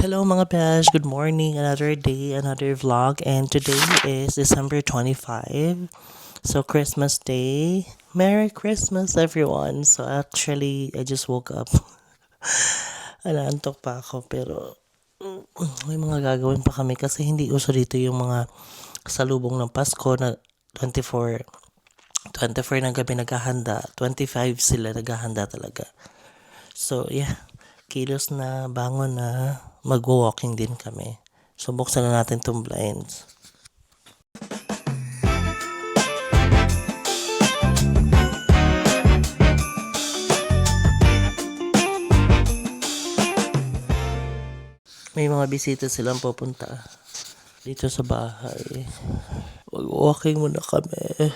Hello mga besh, good morning. Another day, another vlog, and today is December 25. So Christmas Day. Merry Christmas everyone. So actually, I just woke up. Anaantok pa ako pero may mga gagawin pa kami kasi hindi uso dito yung mga salubong ng Pasko na 24 24 ng gabi naghahanda, 25 sila naghahanda talaga. So yeah, kilos na bangon na mag-walking din kami. So buksan na natin tong blinds. May mga bisita silang pupunta dito sa bahay. Mag-walking muna kami.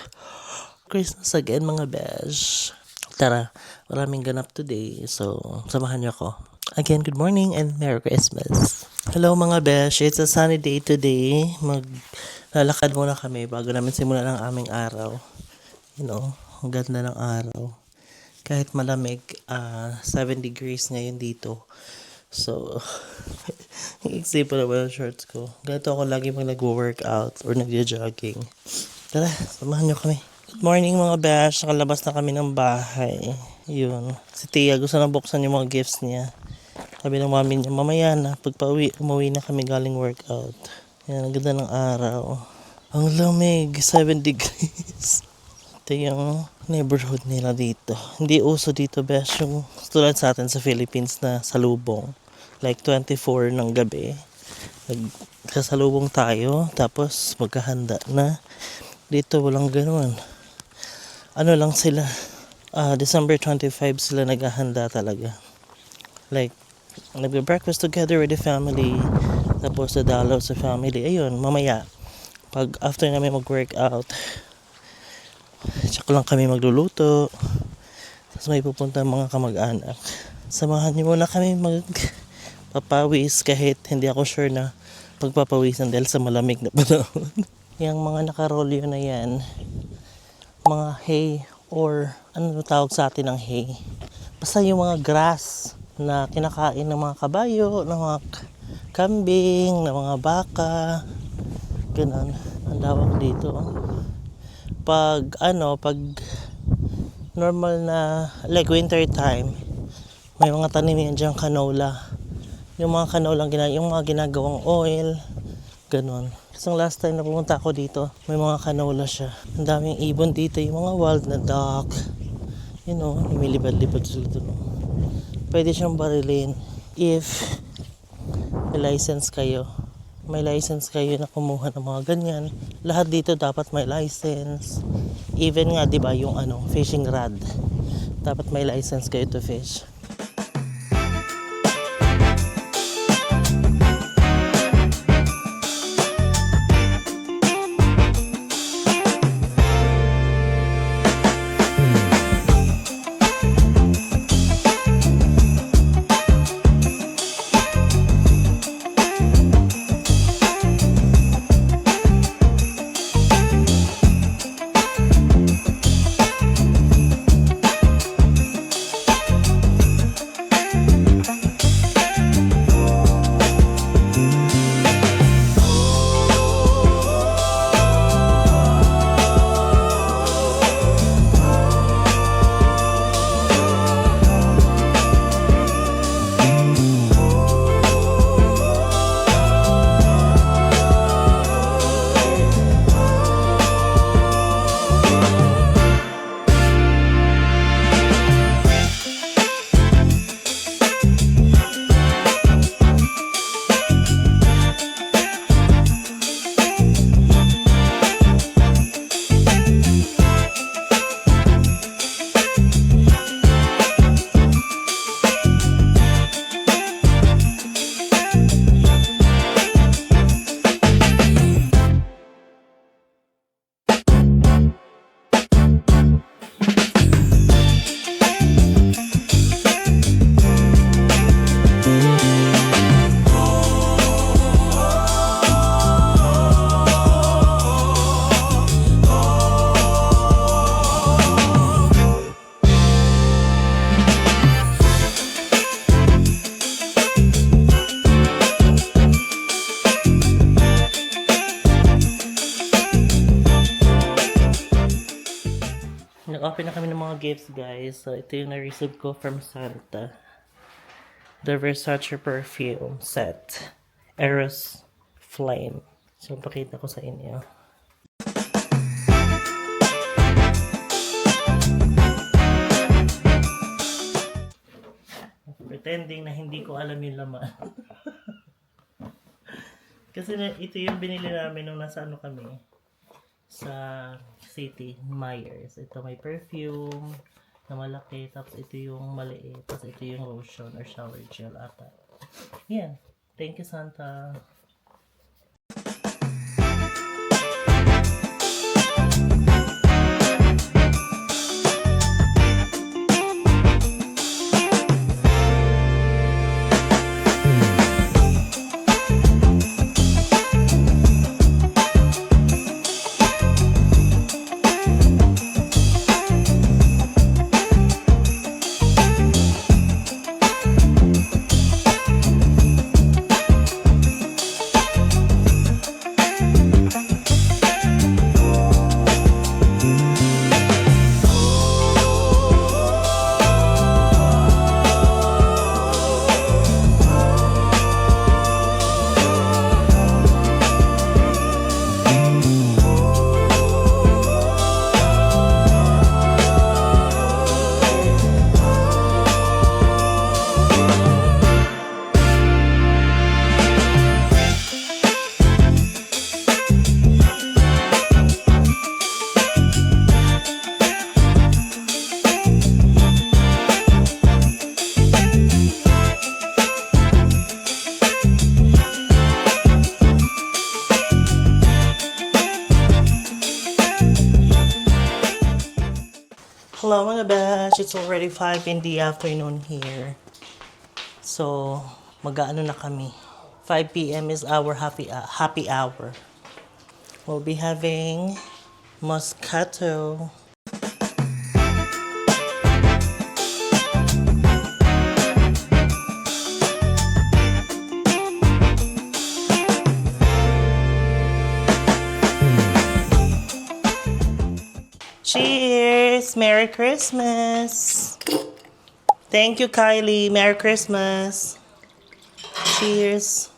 Christmas again mga besh. Tara, maraming ganap today. So, samahan niyo ako. Again, good morning and Merry Christmas. Hello mga besh. It's a sunny day today. Maglalakad muna kami bago namin simulan ang aming araw. You know, ang ganda ng araw. Kahit malamig, 7 degrees ngayon dito. So, iksi pa naman ang shorts ko. Ganito ako lagi pag nag-workout or nag-jogging. Tara, samahan niyo kami. Good morning mga besh. Nakalabas na kami ng bahay. Yun. Si Tia gusto na buksan yung mga gifts niya. Sabi ng mami niya, mamaya na. Umuwi na kami galing workout. Yan, ang ganda ng araw. Ang lamig, 7 degrees. Ito yung neighborhood nila dito. Hindi uso dito besh yung tulad sa atin sa Philippines na salubong. Like 24 ng gabi. Nagsasalubong tayo. Tapos maghahanda na. Dito walang ganoon. Ano lang sila, December 25 sila naghahanda talaga. Like, nagbe-breakfast together with the family, tapos dadalaw sa family. Ayun, mamaya, pag after namin mag-workout, tsaka lang kami magluluto, tapos may pupunta mga kamag-anak. Samahan niyo muna kami magpapawis kahit hindi ako sure na pagpapawisan dahil sa malamig na panahon. Yung mga nakarolyo na yan, mga hay or ano tawag sa atin ng hay, basta yung mga grass na kinakain ng mga kabayo, ng mga kambing, ng mga baka, ganun ang tawag dito. Pag normal na like winter time, may mga tanim yan dyan, canola, yung mga canola yung mga ginagawang oil, ganun. Kasi last time na pumunta ako dito, may mga canola siya. Ang daming ibon dito, yung mga wild na duck. You know, lumilipad-lipad sila doon. Pwede siyang barilin if may license kayo. May license kayo na kumuha ng mga ganyan. Lahat dito dapat may license. Even nga, di ba, yung fishing rod. Dapat may license kayo to fish. Nag-open na kami ng mga gifts, guys. So, ito yung na-receive ko from Santa. The Versace perfume set. Eros Flame. So, pakita ko sa inyo. Pretending na hindi ko alam yung laman. Kasi ito yung binili namin nung nasa ano kami. Sa City, Myers. Ito may perfume na malaki. Tapos ito yung maliit. Tapos ito yung lotion or shower gel ata. Yan. Thank you, Santa. Hello mga bash, it's already 5 in the afternoon here. So, mag-aano na kami. 5 p.m. is our happy hour. We'll be having Moscato. Cheers! Merry Christmas! Thank you, Kylie. Merry Christmas! Cheers!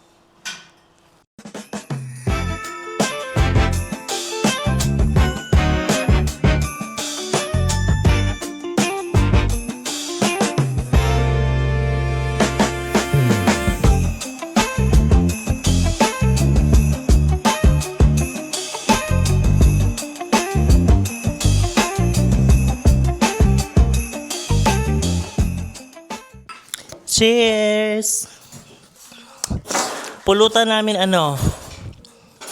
Cheers! Pulutan namin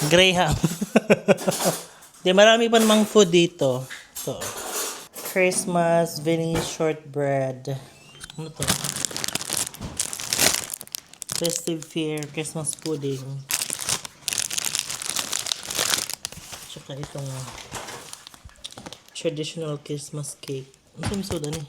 Graham. Di marami pa namang food dito. Ito. Christmas Vinny shortbread. Ano to? Festive Fear Christmas pudding. Tsaka itong traditional Christmas cake. Ano yung soda ni?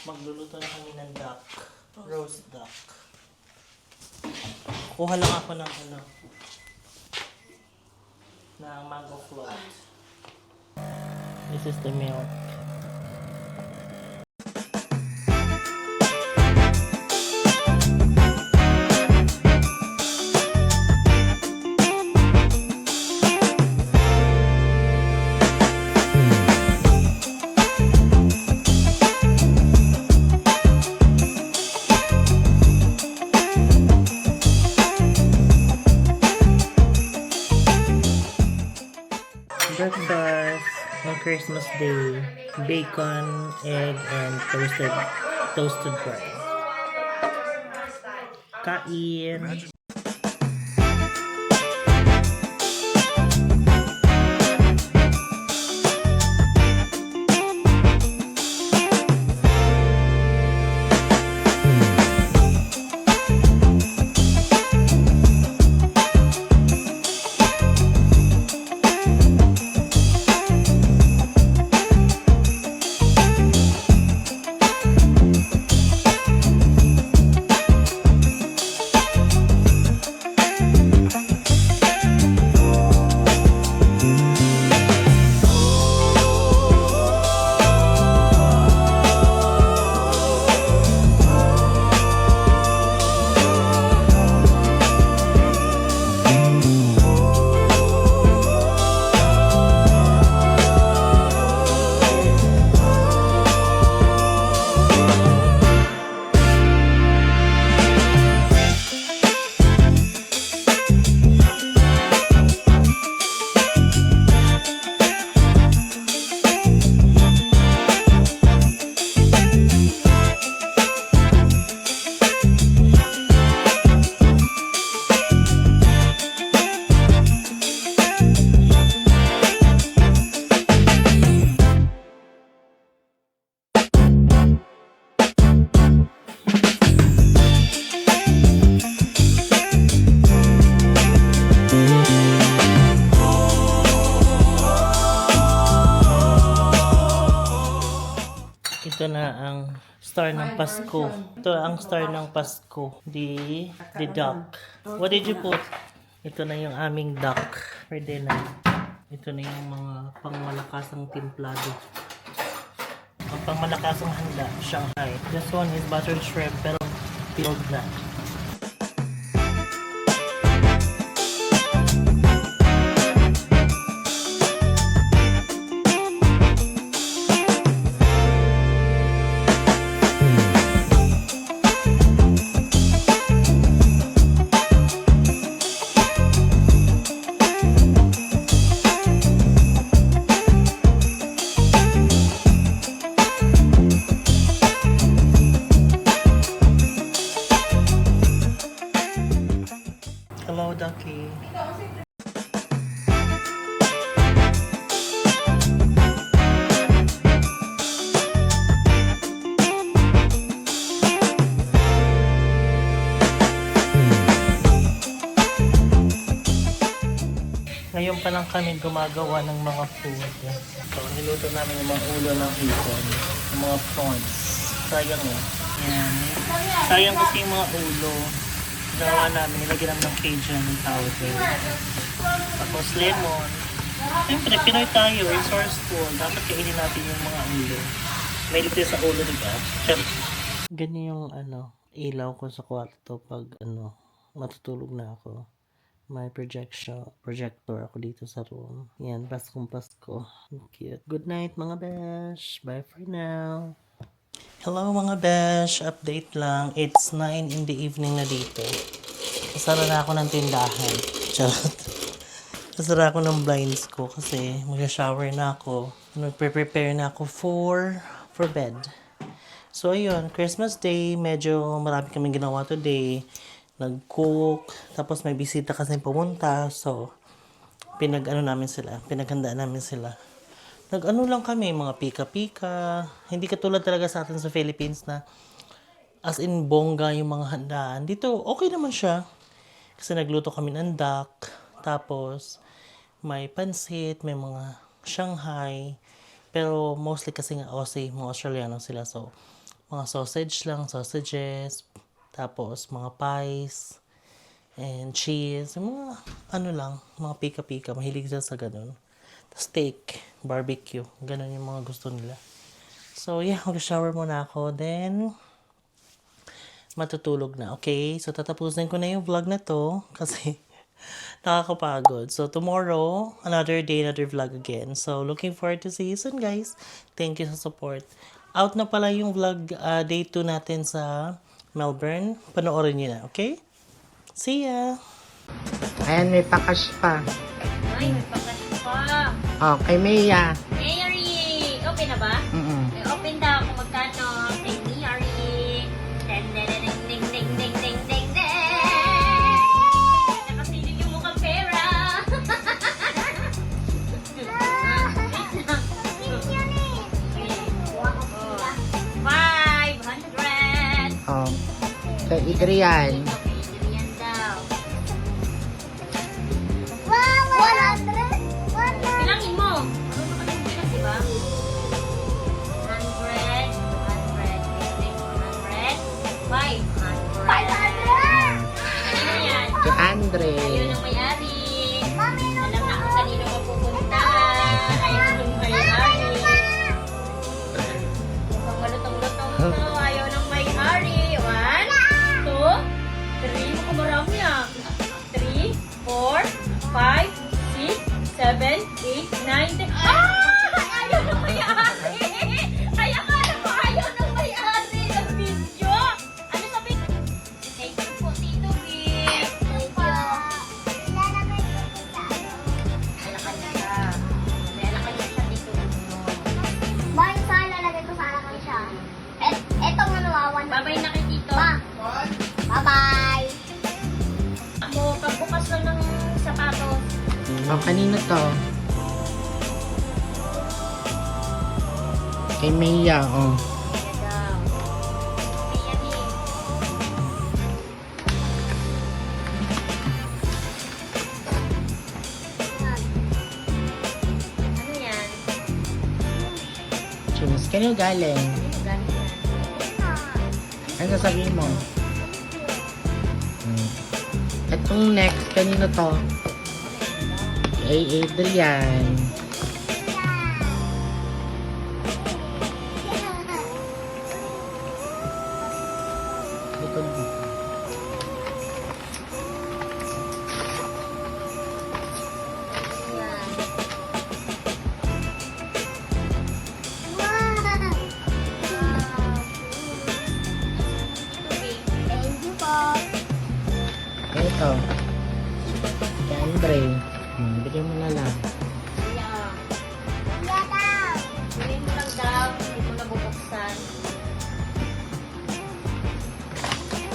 Magluluto na kami ng duck. Roast duck. Kuha lang ako ng ng mango float. This is the milk. Breakfast on Christmas Day, bacon, egg, and toasted bread. Kain! Ito na ang star ng Pasko. Ito ang star ng Pasko. The duck. What did you put? Ito na yung aming duck for dinner. Ito na yung mga pangmalakasang timplado. Ang pangmalakasang handa, Shanghai. This one is buttered shrimp pero peeled na. Hello, Ducky. Ngayon pa lang kami gumagawa ng mga food. So, niluto namin yung mga ulo ng hipon, yung mga prawns. Sayang eh. Yan. Sayang kasi yung mga ulo. Gawa namin, nilagyan namin ng Cajun powder. Tapos lemon. Siyempre, Pinoy tayo, resourceful. Dapat kainin natin yung mga ulo. May lipid sa ulo, diba? Siyempre. Ganyan yung ilaw ko sa kwarto pag matutulog na ako. May projector ako dito sa room. Yan, Paskong Pasko. Cute. Good night mga besh. Bye for now. Hello mga besh. Update lang. It's 9 in the evening na dito. Kasara na ako ng tindahan. Charot. Kasara ako ng blinds ko kasi mag-shower na ako. Nagpe-prepare na ako for bed. So ayun, Christmas Day. Medyo marami kaming ginawa today. Nag-cook, tapos may bisita kasi pumunta, so pinaghanda namin sila. Nag-ano lang kami, mga pika-pika, hindi katulad talaga sa atin sa Philippines na as in bongga yung mga handaan. Dito, okay naman siya, kasi nagluto kami ng duck, tapos may pansit, may mga Shanghai, pero mostly kasi nga Aussie, mga Australiano sila, so mga sausages, tapos mga pies and cheese, mga mga pika-pika, mahilig sila sa ganun. Steak, barbecue, ganun yung mga gusto nila. So yeah, mag-shower muna ako, then matutulog na, okay? So tatapusin ko na yung vlog na to kasi nakakapagod. So tomorrow, another day, another vlog again. So looking forward to see you soon, guys. Thank you sa support. Out na pala yung vlog day 2 natin sa Melbourne. Panoorin niyo na, okay? See ya! Ayan, may pakas pa. Ay, may pakas pa. Oh, kay Mia. Mary! Open na ba? May open daw kung magkano. Kay Mary. Ding, ding, ding, ding, ding, ding, ding, ding, ding. Nakasilip yung mukhang pera. $500. Oh, kay Adrian. Yan daw. Bilangin mo. Ano ba bilang, diba? 100, 500. Sino yan? Kay Andre. Ayun ang may-ari. Alam na kung kanino mapupunta. Ayun ang may-ari. Mukhang malutong-lutong to. Ayaw ng may-ari. 1, 2, 3. Mukhang marami ah. 3, 4, 5, 6, 7, 8, 9, 10. Ah! Ayaw ng may-ari! Ay, akala ko ayaw ng may-ari ng video. Ano sabi? Thank you po, Tito Vic. Thank you. May alakan niya siya. May alakan niya siya, Tito Vic. Bakit saan lalagay ko sa alakan siya? Etong nawawan. Babay na kay Tito. Bye-bye! Ako, pagbukas lang ng sapatos. Oh, kanino to? Kay Mia, oh. Kaya daw. Kaya ni. Ano yan? Cheers. Kanino galing? Ano Ano sasabihin mo? Itong next, kanino to? Kay Adrian. Likod mo. Thank you po. Ito. Kay Andre. Bigyan mo na lang. Yeah. Kuya daw. Kunin mo lang daw. Hindi mo nabubuksan.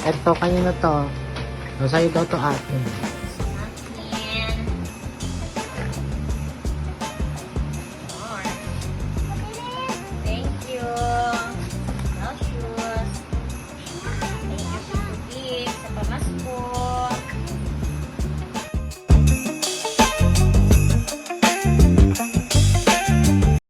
Ito, kanino to? O, sa'yo daw to ate.